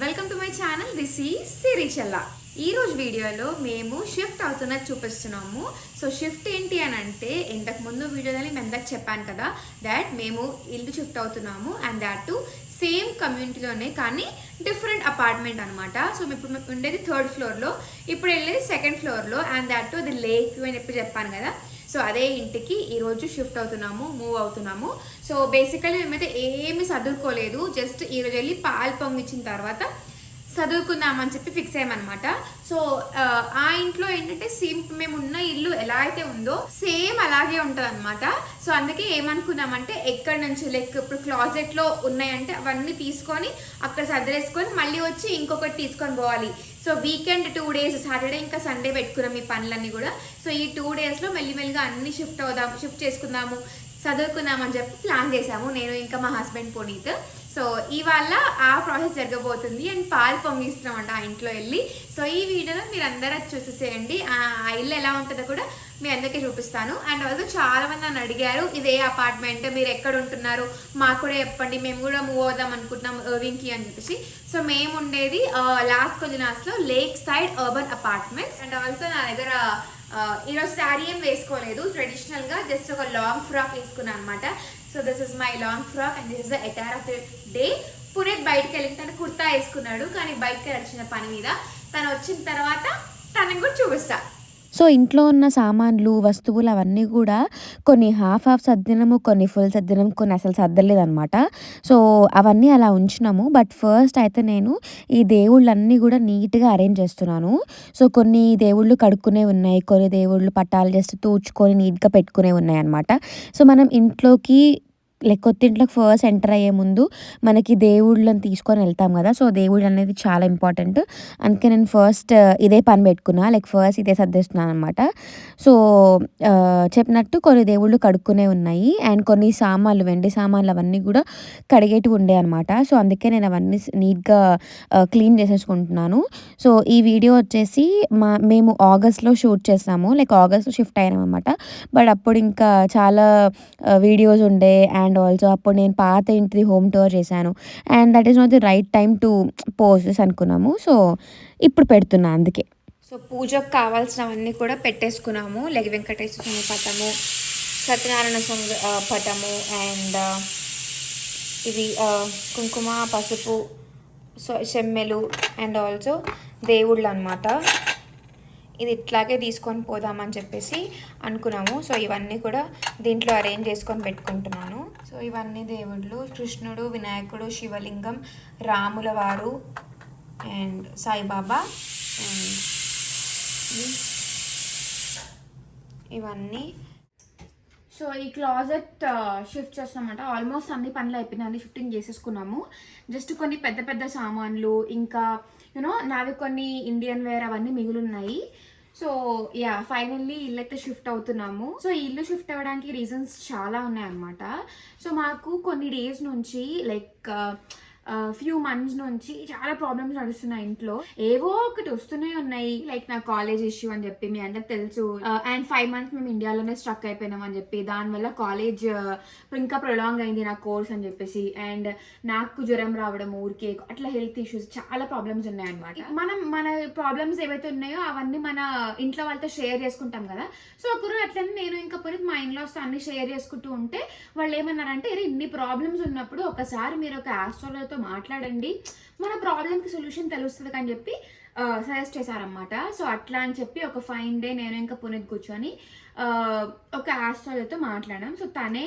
Welcome to my channel. This is Sirichalla. ఈ రోజు వీడియోలో మేము షిఫ్ట్ అవుతున్నది చూపిస్తున్నాము. సో షిఫ్ట్ ఏంటి అని అంటే, ఇంతకు ముందు వీడియోలో మేము ఎంతకు చెప్పాను కదా, దాట్ మేము ఇల్లు షిఫ్ట్ అవుతున్నాము అండ్ దాట్ టు సేమ్ కమ్యూనిటీలోనే కానీ డిఫరెంట్ అపార్ట్మెంట్ అనమాట. సో ఇప్పుడు ఉండేది 3rd ఫ్లోర్లో, ఇప్పుడు వెళ్ళేది 2nd ఫ్లోర్లో అండ్ దాట్ టు అది లేక్ అని చెప్పాను కదా. సో అదే ఇంటికి ఈరోజు షిఫ్ట్ అవుతున్నాము, మూవ్ అవుతున్నాము. సో బేసికలీ మేమైతే ఏమి చదువుకోలేదు, జస్ట్ ఈరోజు వెళ్ళి పాలు పొంగిచ్చిన తర్వాత చదువుకుందామని చెప్పి ఫిక్స్ అయ్యామన్నమాట. సో ఆ ఇంట్లో ఏంటంటే సేమ్ మేము ఉన్న ఇల్లు ఎలా అయితే ఉందో సేమ్ అలాగే ఉంటుంది అనమాట. సో అందుకే ఏమనుకున్నామంటే, ఎక్కడి నుంచి లైక్ ఇప్పుడు క్లాజెట్లో ఉన్నాయంటే అవన్నీ తీసుకొని అక్కడ సర్దేసుకొని మళ్ళీ వచ్చి ఇంకొకటి తీసుకొని పోవాలి. సో వీకెండ్ 2 days, సాటర్డే ఇంకా సండే పెట్టుకున్నాం ఈ పనులన్నీ కూడా. సో ఈ 2 daysలో మెల్లిమెల్లిగా అన్ని షిఫ్ట్ చేసుకుందాము, చదువుకుందామని చెప్పి ప్లాన్ చేసాము, నేను ఇంకా మా హస్బెండ్ పునీత్. సో ఇవాళ ఆ ప్రాసెస్ జరగబోతుంది అండ్ పాలు పొంగిస్తున్నామంట ఆ ఇంట్లో వెళ్ళి. సో ఈ వీడియోలో మీరు అందరూ చూసేసేయండి, ఆ ఇల్లు ఎలా ఉంటుందో కూడా మీ అందరికీ చూపిస్తాను. అండ్ ఆల్సో చాలా మంది నన్ను అడిగారు, ఇదే అపార్ట్మెంట్, మీరు ఎక్కడ ఉంటున్నారు మాకు కూడా చెప్పండి, మేము కూడా మూవ్ అవుదాం అనుకుంటున్నాం ఇర్వింగ్కి అని చెప్పేసి. సో మేము ఉండేది లాస్ కొలినాస్లో lake side urban apartments. And also నా దగ్గర ఈరోజు శారీ ఏం వేసుకోలేదు, ట్రెడిషనల్గా జస్ట్ ఒక లాంగ్ ఫ్రాక్ వేసుకున్నాను అనమాట. So this is my long frock and this is the attire of the day. Puneeth బయటకు వెళ్ళి తను కుర్తా వేసుకున్నాడు, కానీ బయటకు వచ్చిన పని మీద. తను వచ్చిన తర్వాత తనకు కూడా చూపిస్తా. సో ఇంట్లో ఉన్న సామాన్లు, వస్తువులు అవన్నీ కూడా కొన్ని హాఫ్ సర్దినాము, కొన్ని ఫుల్ సర్దినాము, కొన్ని అసలు సర్దలేదనమాట. సో అవన్నీ అలా ఉంచినాము. బట్ ఫస్ట్ అయితే నేను ఈ దేవుళ్ళన్నీ కూడా నీట్‌గా అరేంజ్ చేస్తున్నాను. సో కొన్ని దేవుళ్ళు కడుక్కునేవి ఉన్నాయి, కొన్ని దేవుళ్ళు పటాలు జస్ట్ తూడ్చుకొని నీట్‌గా పెట్టుకునేవి ఉన్నాయన్నమాట. సో మనం ఇంట్లోకి కొత్తింట్లోకి ఫస్ట్ ఎంటర్ అయ్యే ముందు మనకి దేవుళ్ళని తీసుకొని వెళ్తాం కదా. సో దేవుళ్ళు అనేది చాలా ఇంపార్టెంట్. అందుకే నేను ఫస్ట్ ఇదే పని పెట్టుకున్నా, ఫస్ట్ ఇదే సర్దేస్తున్నాను అనమాట. సో చెప్పినట్టు కొన్ని దేవుళ్ళు కడుక్కునే ఉన్నాయి అండ్ కొన్ని సామాన్లు, వెండి సామాన్లు అవన్నీ కూడా కడిగేటివి ఉండే అనమాట. సో అందుకే నేను అవన్నీ నీట్గా క్లీన్ చేసేసుకుంటున్నాను. సో ఈ వీడియో వచ్చేసి మేము ఆగస్ట్లో షూట్ చేసాము, ఆగస్ట్లో షిఫ్ట్ అయ్యాము అనమాట. బట్ అప్పుడు ఇంకా చాలా వీడియోస్ ఉండే అండ్ ఆల్సో అప్పుడు నేను పాత ఇంటిది హోమ్ టూర్ చేశాను and that is not the right time to post అనుకున్నాము. సో ఇప్పుడు పెడుతున్నా అందుకే. సో పూజకు కావాల్సినవన్నీ కూడా పెట్టేసుకున్నాము, వెంకటేశ్వర స్వామి పటము, సత్యనారాయణ స్వామి పటము అండ్ ఇవి కుంకుమ, పసుపు, చెమ్మెలు అండ్ ఆల్సో దేవుళ్ళు అనమాట. ఇది ఇట్లాగే తీసుకొని పోదామని చెప్పేసి అనుకున్నాము. సో ఇవన్నీ కూడా దీంట్లో అరేంజ్ చేసుకొని పెట్టుకుంటున్నాను. సో ఇవన్నీ దేవుళ్ళు: కృష్ణుడు, వినాయకుడు, శివలింగం, రాముల వారు అండ్ సాయిబాబా అండ్ ఇవన్నీ. సో ఈ క్లాజెట్ షిఫ్ట్ చేస్తామంట. ఆల్మోస్ట్ అన్ని పనులు అయిపోయినాయి, అన్ని షిఫ్టింగ్ చేసేసుకున్నాము. జస్ట్ కొన్ని పెద్ద పెద్ద సామాన్లు, ఇంకా నావి కొన్ని ఇండియన్ వేర్ అవన్నీ మిగులున్నాయి. సో ఫైనల్లీ ఇల్లు అయితే షిఫ్ట్ అవుతున్నాము. సో ఈ ఇల్లు షిఫ్ట్ అవ్వడానికి రీజన్స్ చాలా ఉన్నాయన్నమాట. సో మాకు కొన్ని డేస్ నుంచి ఫ్యూ మంత్స్ నుంచి చాలా ప్రాబ్లమ్స్ నడుస్తున్నాయి ఇంట్లో. ఏవో ఒకటి వస్తూనే ఉన్నాయి, నా కాలేజ్ ఇష్యూ అని చెప్పి మీ అందరికి తెలుసు. అండ్ 5 months మేము ఇండియాలోనే స్ట్రక్ అయిపోయినాం అని చెప్పి, దానివల్ల కాలేజ్ ఇంకా ప్రొలాంగ్ అయింది నా కోర్స్ అని చెప్పేసి. అండ్ నాకు జ్వరం రావడం, ఊరికే అట్లా హెల్త్ ఇష్యూస్, చాలా ప్రాబ్లమ్స్ ఉన్నాయన్నమాట. మన ప్రాబ్లమ్స్ ఏవైతే ఉన్నాయో అవన్నీ మన ఇంట్లో వాళ్ళతో షేర్ చేసుకుంటాం కదా. సో ఒకరు అట్లనే నేను ఇంకా పునీత్ మా ఇంట్లోతో అన్ని షేర్ చేసుకుంటూ ఉంటే వాళ్ళు ఏమన్నారంటే, ఇన్ని ప్రాబ్లమ్స్ ఉన్నప్పుడు ఒకసారి మీరు ఒక ఆస్ట్రాలజర్తో మాట్లాడండి, మన ప్రాబ్లంకి సొల్యూషన్ తెలుస్తుంది అని చెప్పి సజెస్ట్ చేశారనమాట. సో అట్లా అని చెప్పి ఒక ఫైన్ డే నేను ఇంకా పునీత్ కూర్చొని ఒక ఆస్ట్రాలజర్తో మాట్లాడాం. సో తనే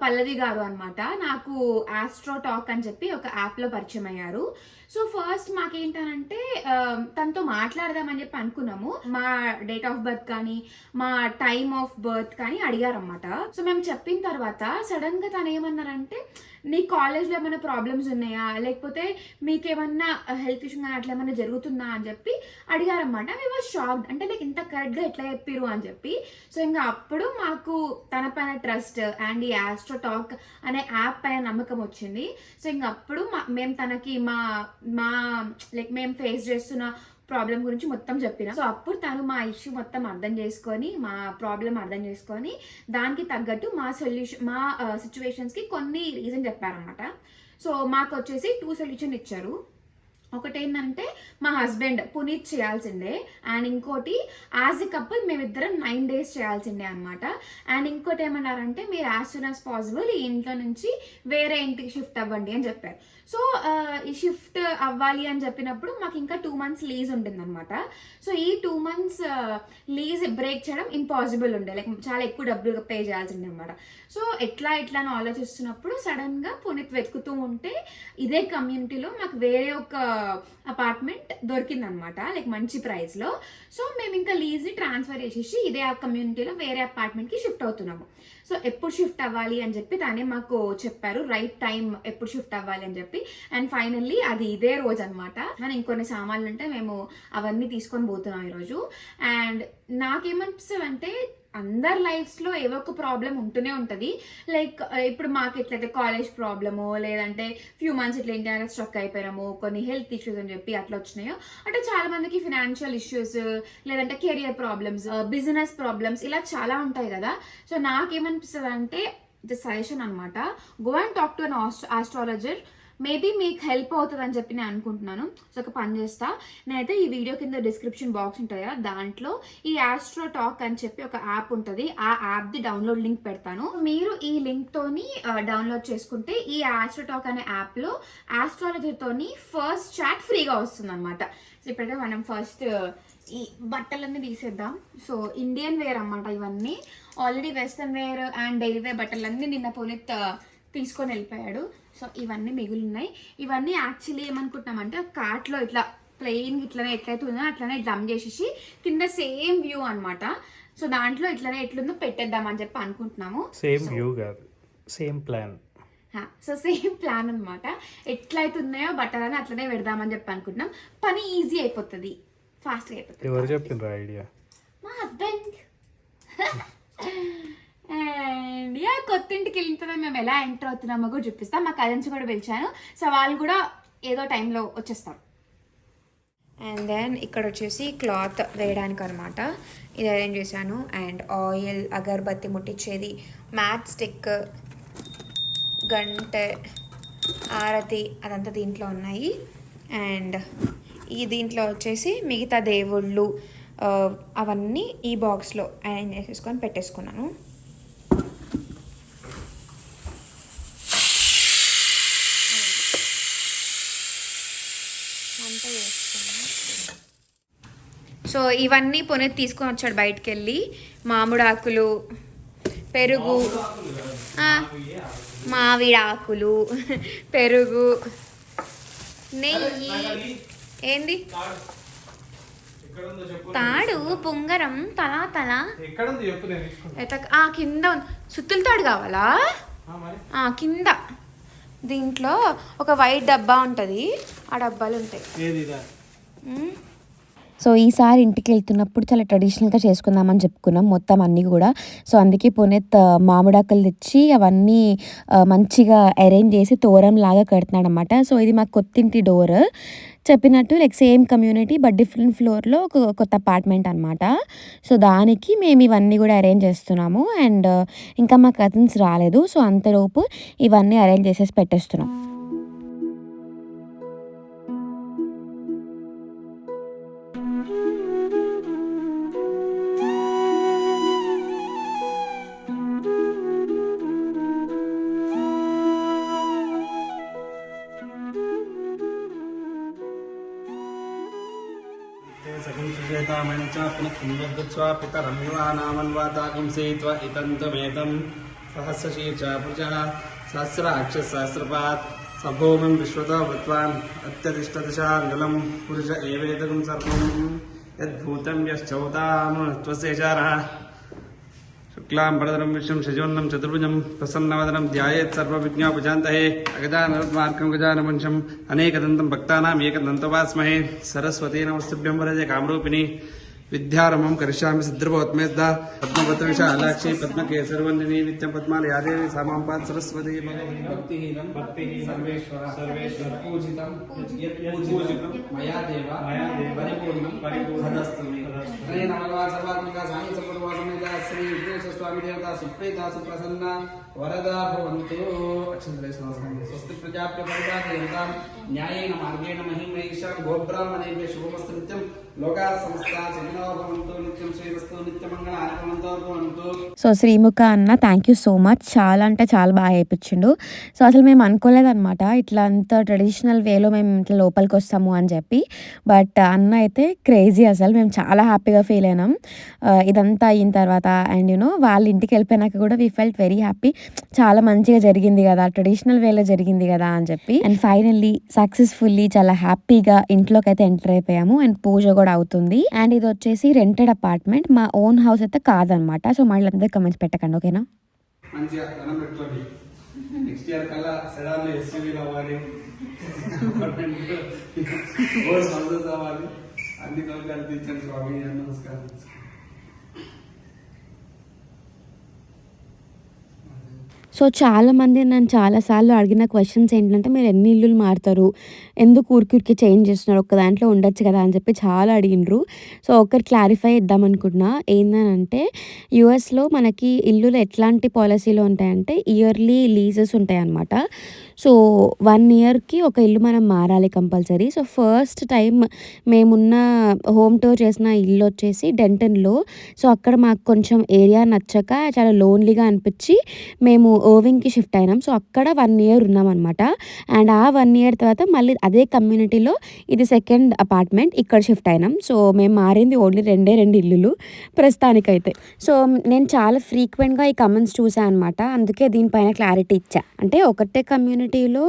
పల్లవి గారు అనమాట. నాకు ఆస్ట్రో టాక్ అని చెప్పి ఒక యాప్లో పరిచయం అయ్యారు. సో ఫస్ట్ మాకేంటనంటే తనతో మాట్లాడదామని చెప్పి అనుకున్నాము. మా డేట్ ఆఫ్ బర్త్ కానీ మా టైమ్ ఆఫ్ బర్త్ కానీ అడిగారనమాట. సో మేము చెప్పిన తర్వాత సడన్గా తను ఏమన్నారంటే, నీ కాలేజ్లో ఏమైనా ప్రాబ్లమ్స్ ఉన్నాయా, లేకపోతే మీకేమన్నా హెల్త్ ఇష్యూ కానీ అట్లా ఏమైనా జరుగుతుందా అని చెప్పి అడిగారనమాట. మేము షాక్డ్, అంటే ఇంత కరెక్ట్గా ఎట్లా చెప్పిరు అని చెప్పి. సో ఇంకా అప్పుడు మాకు తన పైన ట్రస్ట్ అండ్ ఈ ఆస్ట్రో టాక్ అనే యాప్ పైన నమ్మకం వచ్చింది. సో ఇంక అప్పుడు మేము తనకి మేము ఫేస్ చేస్తున్న ప్రాబ్లం గురించి మొత్తం చెప్పిన. సో అప్పుడు తను మా ఇష్యూ మొత్తం అర్థం చేసుకొని, మా ప్రాబ్లం అర్థం చేసుకొని దానికి తగ్గట్టు మా సొల్యూషన్, మా సిచ్యువేషన్స్కి కొన్ని రీజన్ చెప్పారనమాట. సో మాకు వచ్చేసి 2 సొల్యూషన్ ఇచ్చారు. ఒకటేంటంటే మా హస్బెండ్ పునీత్ చేయాల్సిందే, అండ్ ఇంకోటి యాజ్ ఎ కపుల్ మేమిద్దరం 9 days చేయాల్సిందే అనమాట. అండ్ ఇంకోటి ఏమన్నారంటే మీరు యాజ్ సూన్ యాజ్ పాసిబుల్ ఈ ఇంట్లో నుంచి వేరే ఇంటికి షిఫ్ట్ అవ్వండి అని చెప్పారు. సో ఈ షిఫ్ట్ అవ్వాలి అని చెప్పినప్పుడు మాకు ఇంకా 2 months లీజ్ ఉంటుందన్నమాట. సో ఈ 2 months లీజ్ బ్రేక్ చేయడం ఇంపాసిబుల్ ఉండే, లైక్ చాలా ఎక్కువ డబ్బులు పే చేయాల్సి ఉండే అనమాట. సో ఎట్లా అని ఆలోచిస్తున్నప్పుడు సడన్గా పునీత్ వెతుకుతూ ఉంటే ఇదే కమ్యూనిటీలో మాకు వేరే ఒక అపార్ట్మెంట్ దొరికిందనమాట, లైక్ మంచి ప్రైస్లో. సో మేము ఇంకా లీజ్ ట్రాన్స్ఫర్ చేసేసి ఇదే ఆ కమ్యూనిటీలో వేరే అపార్ట్మెంట్కి షిఫ్ట్ అవుతున్నాము. సో ఎప్పుడు షిఫ్ట్ అవ్వాలి అని చెప్పి తనే మాకు చెప్పారు, రైట్ టైం ఎప్పుడు షిఫ్ట్ అవ్వాలి అని చెప్పి. అండ్ ఫైనల్లీ అది ఇదే రోజు అనమాట. కానీ ఇంకొన్ని సామాన్లు ఉంటే మేము అవన్నీ తీసుకొని పోతున్నాం ఈరోజు. అండ్ నాకేమనిపిస్తుంది అంటే అందరి లైఫ్స్లో ఏవో ఒక ప్రాబ్లం ఉంటూనే ఉంటుంది. లైక్ ఇప్పుడు మాకు ఎట్లయితే కాలేజ్ ప్రాబ్లమో, లేదంటే ఫ్యూ మంత్స్ ఇట్లా ఇండియాలో స్ట్రక్ అయిపోయాము, కొన్ని హెల్త్ ఇష్యూస్ అని చెప్పి అట్లా వచ్చినాయో, అంటే చాలా మందికి ఫినాన్షియల్ ఇష్యూస్, లేదంటే కెరియర్ ప్రాబ్లమ్స్, బిజినెస్ ప్రాబ్లమ్స్, ఇలా చాలా ఉంటాయి కదా. సో నాకేమనిపిస్తుంది అంటే ది సజెషన్ అనమాట, go and talk to an astrologer. Maybe మీకు హెల్ప్ అవుతుంది అని చెప్పి నేను అనుకుంటున్నాను. సో ఒక పని చేస్తా, నేనైతే ఈ వీడియో కింద డిస్క్రిప్షన్ బాక్స్ ఉంటుంది కదా, దాంట్లో ఈ ఆస్ట్రో టాక్ అని చెప్పి ఒక యాప్ ఉంటుంది, ఆ యాప్ది డౌన్లోడ్ లింక్ పెడతాను. మీరు ఈ లింక్తోని డౌన్లోడ్ చేసుకుంటే ఈ ఆస్ట్రో టాక్ అనే యాప్లో ఆస్ట్రాలజర్తోని ఫస్ట్ చాట్ ఫ్రీగా వస్తుంది అనమాట. సో ఇప్పుడైతే మనం ఫస్ట్ ఈ బట్టలన్నీ తీసేద్దాం. సో ఇండియన్ వేర్ అన్నమాట ఇవన్నీ. Already western wear and daily wear బట్టలన్నీ నిన్న పునీత్ తీసుకొని వెళ్ళిపోయాడు. సో ఇవన్నీ మిగులున్నాయి. ఇవన్నీ యాక్చువల్లీ ఏమనుకుంటున్నామంటే కార్ట్లో ఇట్లా ప్లెయిన్ ఇట్లనే ఎట్లయితే ఉందో అట్లనే డమ్ చేసేసి కింద సేమ్ వ్యూ అనమాట. సో దాంట్లో ఇట్లనే ఎట్లుందో పెట్టేద్దామని చెప్పి అనుకుంటున్నాము. సేమ్ వ్యూ కాదు, same plan. So same plan అనమాట. ఎట్లయితే ఉన్నాయో బట్టలని అట్లనే పెడదామని చెప్పి అనుకుంటున్నాం. పని ఈజీ అయిపోతుంది, ఫాస్ట్గా అయిపోతుంది. ఎవరు చెప్పిండ్రు ఐడియా? మా హస్బెండ్. అండ్ యా కొత్త ఇంటికి వెళ్ళిన తర్వాత మేము ఎలా ఎంటర్ అవుతున్నామో కూడా చూపిస్తాం. మా కజిన్స్ కూడా పిలిచాను, సో వాళ్ళు కూడా ఏదో టైంలో వచ్చేస్తారు. అండ్ దెన్ ఇక్కడ వచ్చేసి క్లాత్ వేయడానికి అనమాట ఇది అరేంజ్ చేశాను. అండ్ ఆయిల్, అగరబత్తి ముట్టించేది, మ్యాట్ స్టిక్, గంటె, ఆరతి అదంతా దీంట్లో ఉన్నాయి. అండ్ ఈ దీంట్లో వచ్చేసి మిగతా దేవుళ్ళు అవన్నీ ఈ బాక్స్లో అరేంజ్ చేసేసుకొని పెట్టేసుకున్నాను. సో ఇవన్నీ పునీత్ తీసుకొని వచ్చాడు బయటికి వెళ్ళి. మామిడాకులు, పెరుగు, మామిడాకులు, పెరుగు, నెయ్యి, ఏంది తాడు, పుంగరం, తల కింద సుత్తుల తాడు కావాలా? కింద దీంట్లో ఒక వైట్ డబ్బా ఉంటుంది, ఆ డబ్బాలు ఉంటాయి. సో ఈసారి ఇంటికి వెళ్తున్నప్పుడు చాలా ట్రెడిషనల్గా చేసుకుందామని చెప్పుకున్నాం మొత్తం అన్నీ కూడా. సో అందుకే పునీత్ మామిడాకులు తెచ్చి అవన్నీ మంచిగా అరేంజ్ చేసి తోరం లాగా కడుతున్నాడు అనమాట. సో ఇది మా కొత్తింటి డోర్ చెప్పినట్టు, like same community but different ఫ్లోర్లో ఒక కొత్త అపార్ట్మెంట్ అనమాట. సో దానికి మేము ఇవన్నీ కూడా అరేంజ్ చేస్తున్నాము. అండ్ ఇంకా మా కజిన్స్ రాలేదు, సో అంతలోపు ఇవన్నీ అరేంజ్ చేసేసి పెట్టేస్తున్నాం. पितरं युवानामन्वाताकं सेत्वा इतन्तमेतं सहस्रशीर्षा पुरुषः सहस्राक्षसहस्रपात् सभौमं विश्वतो वृत्वान् अत्यतिष्ठदशाङ्गलं पुरुष एवेदकं सर्वं यद्भूतं यश्चौतां त्वसेचारः शुक्लां परधरं विष्णुं शशिवर्णं चतुर्भुजं प्रसन्नवदनं ध्यायेत् सर्वविघ्नोपशान्तये अगजाननपद्मार्कं गजाननवंशम् अनेकदन्तं भक्तानाम् एकदन्तोपास्महे सरस्वती नमस्तुभ्यं वरदे कामरूपिणी विद्यारम्भं करिष्यामि सिद्धिर्भवत्मेद्धा पद्मपत्रविशालाक्षी पद्मकेसरवन्दिनी नित्यं पद्मालयादेवी सामाम्पात् सरस्वती भक्तिहीनं सर्वेश्वर पूजितं मया देव परिपूर्णं तदस्तु मे हरे नमः सर्वात्मिका स्वामी सपूर्वासमेता श्री विघ्नेश्वर स्वामी देवता सुप्रीता सुप्रसन्ना वरदा भवन्तु स्वस्ति प्रजाप्य परिपालयन्तां न्यायेन मार्गेण महिमैषां गोब्राह्मणेभ्यः शुभमस्तु नित्यं लोकाः समस्ताः सुखिनो भवन्तु नित्यं శ్రీరస్తు నిత్యమంగళాని భవంతు. సో శ్రీముఖ అన్న థ్యాంక్ యూ సో మచ్. చాలా అంటే చాలా బాగా చేయించిండు. సో అసలు మేము అనుకోలేదన్నమాట ఇట్లా అంత ట్రెడిషనల్ వేలో మేము ఇట్లా లోపలికి వస్తాము అని చెప్పి. బట్ అన్న అయితే క్రేజీ, అసలు మేము చాలా హ్యాపీగా ఫీల్ అయినాం ఇదంతా అయిన తర్వాత. అండ్ యూనో వాళ్ళ ఇంటికి వెళ్ళిపోయినాక కూడా వీ ఫెల్ట్ వెరీ హ్యాపీ. చాలా మంచిగా జరిగింది కదా, ట్రెడిషనల్ వేలో జరిగింది కదా అని చెప్పి. అండ్ ఫైనల్లీ సక్సెస్ఫుల్లీ చాలా హ్యాపీగా ఇంట్లోకి అయితే ఎంటర్ అయిపోయాము. అండ్ పూజ కూడా అవుతుంది. అండ్ ఇది వచ్చేసి రెంటెడ్ అపార్ట్మెంట్, మా ఓన్ హౌస్ అయితే కాదనమాట. సో మళ్ళీ అందరూ కమెంట్స్ పెట్టకండి, ఓకేనా? మంచిగా ధనం పెట్టుకోండి. నెక్స్ట్ ఇయర్ కల్లా సెడాన్ ఎస్యూవీలు అవ్వాలి, హౌసెస్ అవ్వాలి, అన్ని కలిసి కల్పించండి స్వామి. నమస్కారం. సో చాలామంది నన్ను చాలాసార్లు అడిగిన క్వశ్చన్స్ ఏంటంటే, మీరు ఎన్ని ఇల్లులు మారుతారు, ఎందుకు ఊరికి చేంజ్ చేస్తున్నారు, ఒక్క దాంట్లో ఉండొచ్చు కదా అని చెప్పి చాలా అడిగినరు. సో ఒకటి క్లారిఫై ఇద్దాం అనుకుంటున్నా. ఏంటంటే యూఎస్లో మనకి ఇల్లులు ఎట్లాంటి పాలసీలో ఉంటాయంటే ఇయర్లీ లీజెస్ ఉంటాయి అన్నమాట. సో 1 ఇయర్కి ఒక ఇల్లు మనం మారాలి కంపల్సరీ. సో ఫస్ట్ టైం మేమున్న హోమ్ టూర్ చేసిన ఇల్లు వచ్చేసి డెంటన్లో. సో అక్కడ మాకు కొంచెం ఏరియా నచ్చక చాలా లోన్లీగా అనిపించి మేము ఓవింగ్కి షిఫ్ట్ అయినాం. సో అక్కడ 1 ఇయర్ ఉన్నామన్నమాట. అండ్ ఆ 1 ఇయర్ తర్వాత మళ్ళీ అదే కమ్యూనిటీలో ఇది సెకండ్ అపార్ట్మెంట్, ఇక్కడ షిఫ్ట్ అయినాం. సో మేము మారింది ఓన్లీ 2 ఇల్లులు ప్రస్తుతానికైతే. సో నేను చాలా ఫ్రీక్వెంట్గా ఈ కమెంట్స్ చూసాను అనమాట, అందుకే దీనిపైన క్లారిటీ ఇచ్చా. అంటే ఒకటే కమ్యూనిటీలో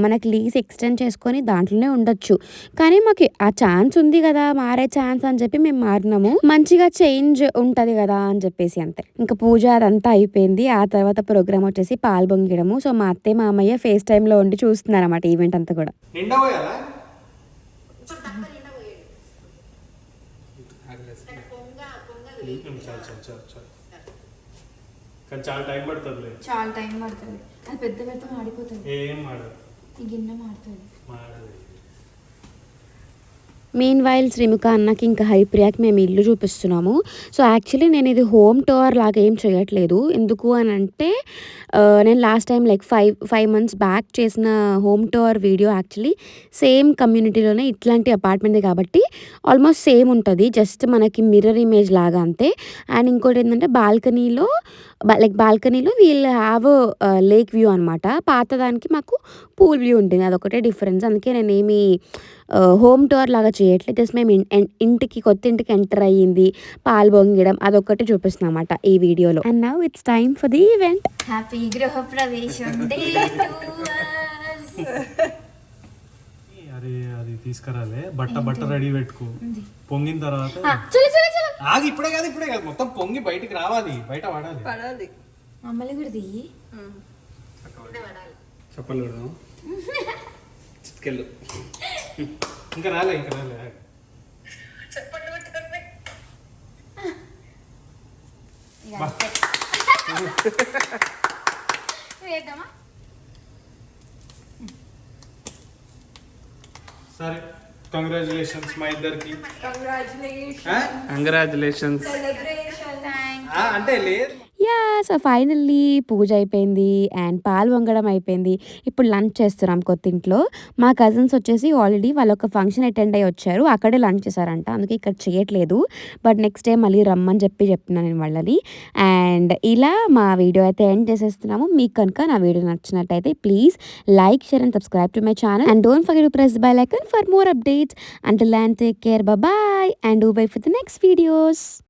మనకి లీజ్ ఎక్స్టెండ్ చేసుకొని దాంట్లోనే ఉండొచ్చు, కానీ మాకు ఆ ఛాన్స్ ఉంది కదా, మారే ఛాన్స్ అని చెప్పి మేము మారినాము. మంచిగా చేంజ్ ఉంటుంది కదా అని చెప్పేసి అంతే. ఇంకా పూజ అదంతా అయిపోయింది. ఆ తర్వాత ప్రోగ్రామ్ వచ్చేసి పాలు పొంగిడము. సో మా అత్తయ్య మామయ్య ఫేస్ టైంలో ఉండి చూస్తున్నారు అన్నమాట ఈవెంట్ అంతా కూడా. నిండా పోయాలా? కానీ చాలా టైం పడుతుంది. చాలా టైం పడుతుంది, అది పెద్ద పెద్ద మాడిపోతుంది. ఏం మాడదు, ఈ గిన్నె మాడుతుంది. మాడదు. మీన్ వైల్ శ్రీముఖ అన్నకి ఇంకా హరిప్రియాకి మేము ఇల్లు చూపిస్తున్నాము. సో యాక్చువల్లీ నేను ఇది హోమ్ టూర్ లాగా ఏం చేయట్లేదు. ఎందుకు అని అంటే నేను last time like 5 months back చేసిన home tour video actually same కమ్యూనిటీలోనే ఇట్లాంటి అపార్ట్మెంట్ కాబట్టి ఆల్మోస్ట్ సేమ్ ఉంటుంది, జస్ట్ మనకి మిర్రర్ ఇమేజ్ లాగా అంతే. అండ్ ఇంకోటి ఏంటంటే బాల్కనీలో వీల్ హ్యావ్ లేక్ వ్యూ అనమాట. పాత దానికి మాకు పూల్ వ్యూ ఉంటుంది, అదొకటే డిఫరెన్స్. అందుకే నేను ఏమి హోమ్ టూర్ లాగా చేయట్లేదు, జస్ట్ మేము కొత్త ఇంటికి ఎంటర్ అయ్యింది, పాలు పొంగడం అదొకటి చూపిస్తున్నాం అన్నమాట ఈ వీడియోలో. And now it's time for the event. Happy గృహ ప్రవేశం డే టు us. అరే అది తీసుకురాలే, బట్ట రెడీ పెట్టుకో. పొంగిన తర్వాత చలో చలో చలో. ఆగి, ఇప్పుడే కాదు మొత్తం పొంగి బయటికి రావాలి, బయట పడాలి. మమ్మల్ని కూడా దిగి చెప్పలు చిట్కెళ్ళు. ఇంకా రాలే. వేద్దామా? సరే, కంగ్రాచులేషన్స్ మా ఇద్దరికి. కంగ్రాచులేషన్స్ అంటే లేదు. యా, సో ఫైనల్లీ పూజ అయిపోయింది అండ్ పాలు వంగడం అయిపోయింది. ఇప్పుడు లంచ్ చేస్తున్నాం కొత్త ఇంట్లో. మా కజిన్స్ వచ్చేసి ఆల్రెడీ వాళ్ళు ఒక ఫంక్షన్ అటెండ్ అయ్యి వచ్చారు, అక్కడే లంచ్ చేశారంట, అందుకే ఇక్కడ చేయట్లేదు. బట్ నెక్స్ట్ డే మళ్ళీ రమ్మని చెప్పిన నేను వాళ్ళని. అండ్ ఇలా మా వీడియో అయితే ఎండ్ చేసేస్తున్నాము. మీకు కనుక నా వీడియో నచ్చినట్టయితే please like, share and subscribe to my channel and don't forget to press bell icon for more updates. Until then, take care, bye bye, and do wait for the next videos.